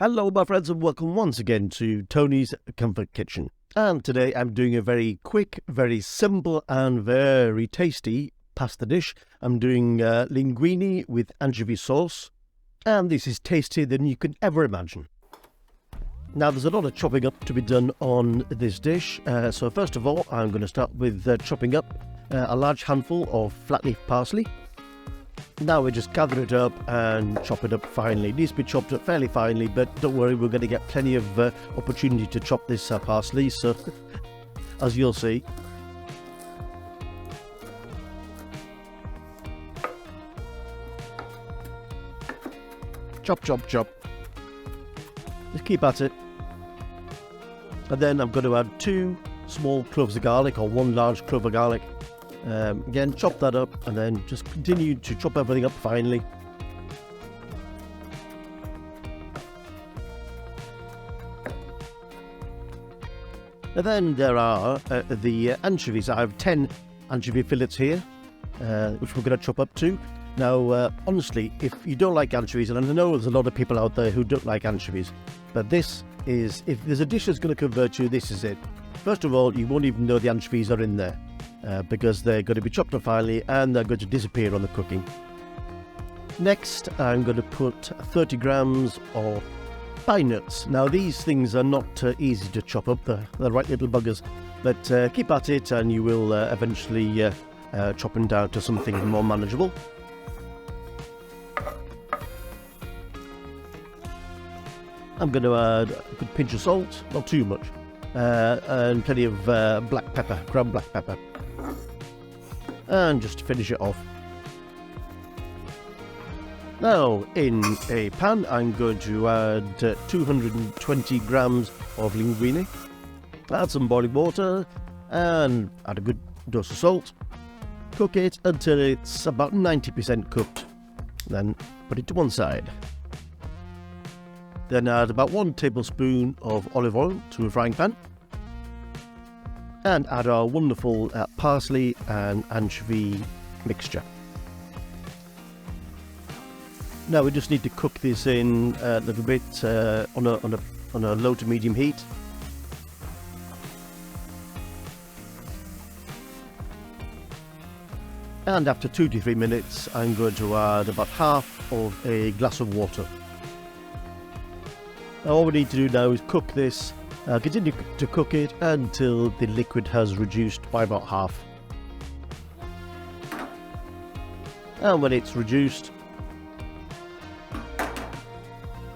Hello my friends and welcome once again to Tony's Comfort Kitchen. And today I'm doing a very quick, very simple and very tasty pasta dish. I'm doing linguine with anchovy sauce, and this is tastier than you can ever imagine. Now there's a lot of chopping up to be done on this dish, so first of all I'm going to start with chopping up a large handful of flat leaf parsley. Now we just gather it up and chop it up finely. It needs to be chopped up fairly finely, but don't worry, we're going to get plenty of opportunity to chop this parsley, so as you'll see. Chop, chop, chop. Just keep at it. And then I'm going to add 2 small cloves of garlic, or 1 large clove of garlic. Again, chop that up and then just continue to chop everything up finely. And then there are the anchovies. I have 10 anchovy fillets here, which we're going to chop up too. Now, honestly, if you don't like anchovies, and I know there's a lot of people out there who don't like anchovies, but this is, if there's a dish that's going to convert you, this is it. First of all, you won't even know the anchovies are in there. Because they're going to be chopped up finely and they're going to disappear on the cooking. Next, I'm going to put 30 grams of pine nuts. Now these things are not easy to chop up, they're right little buggers, but keep at it and you will eventually chop them down to something more manageable. I'm going to add a good pinch of salt, not too much, and plenty of black pepper, ground black pepper. And just to finish it off. Now in a pan I'm going to add 220 grams of linguine, add some boiling water and add a good dose of salt. Cook it until it's about 90% cooked, then put it to one side. Then add about 1 tablespoon of olive oil to a frying pan. And add our wonderful parsley and anchovy mixture. Now we just need to cook this in a little bit on a low to medium heat. And after 2 to 3 minutes, I'm going to add about half of a glass of water. Now all we need to do now is cook this. Continue to cook it until the liquid has reduced by about half. And when it's reduced,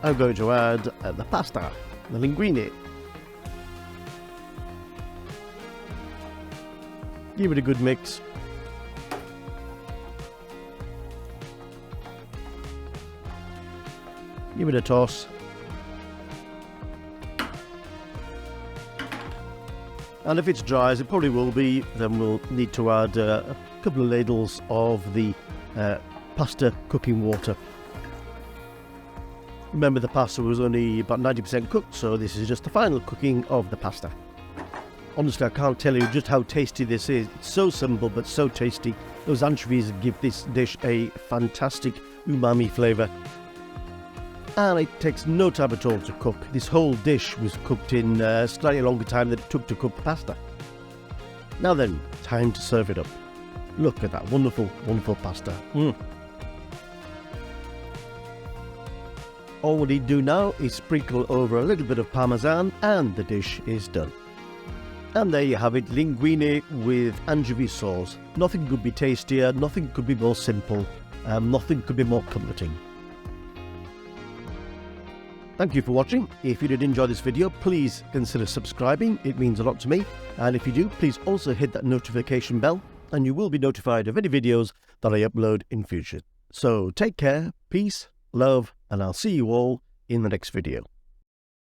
I'm going to add the pasta, the linguine. Give it a good mix. Give it a toss. And if it's dry, as it probably will be, then we'll need to add a couple of ladles of the pasta cooking water. Remember, the pasta was only about 90% cooked, so this is just the final cooking of the pasta. Honestly, I can't tell you just how tasty this is. It's so simple, but so tasty. Those anchovies give this dish a fantastic umami flavour. And it takes no time at all to cook. This whole dish was cooked in slightly longer time than it took to cook the pasta. Now then, time to serve it up. Look at that wonderful, wonderful pasta. All we need to do now is sprinkle over a little bit of parmesan and the dish is done. And there you have it, linguine with anchovy sauce. Nothing could be tastier, nothing could be more simple, nothing could be more comforting. Thank you for watching. If you did enjoy this video, please consider subscribing. It means a lot to me. And if you do, please also hit that notification bell and you will be notified of any videos that I upload in future. So take care, peace, love, and I'll see you all in the next video.